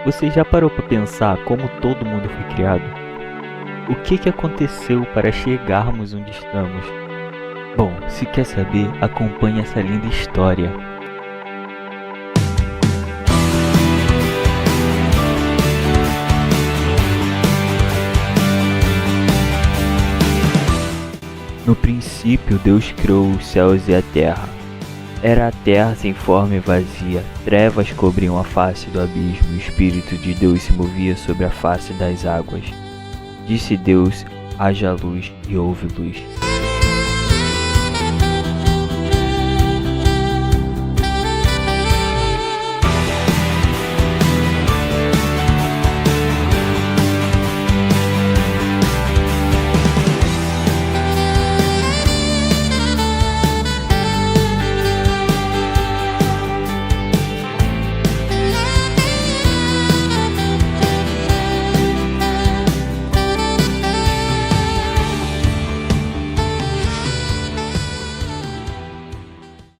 Você já parou para pensar como todo mundo foi criado? O que aconteceu para chegarmos onde estamos? Bom, se quer saber, acompanhe essa linda história. No princípio, Deus criou os céus e a terra. Era a terra sem forma e vazia, trevas cobriam a face do abismo, e o Espírito de Deus se movia sobre a face das águas. Disse Deus: haja luz, e houve luz.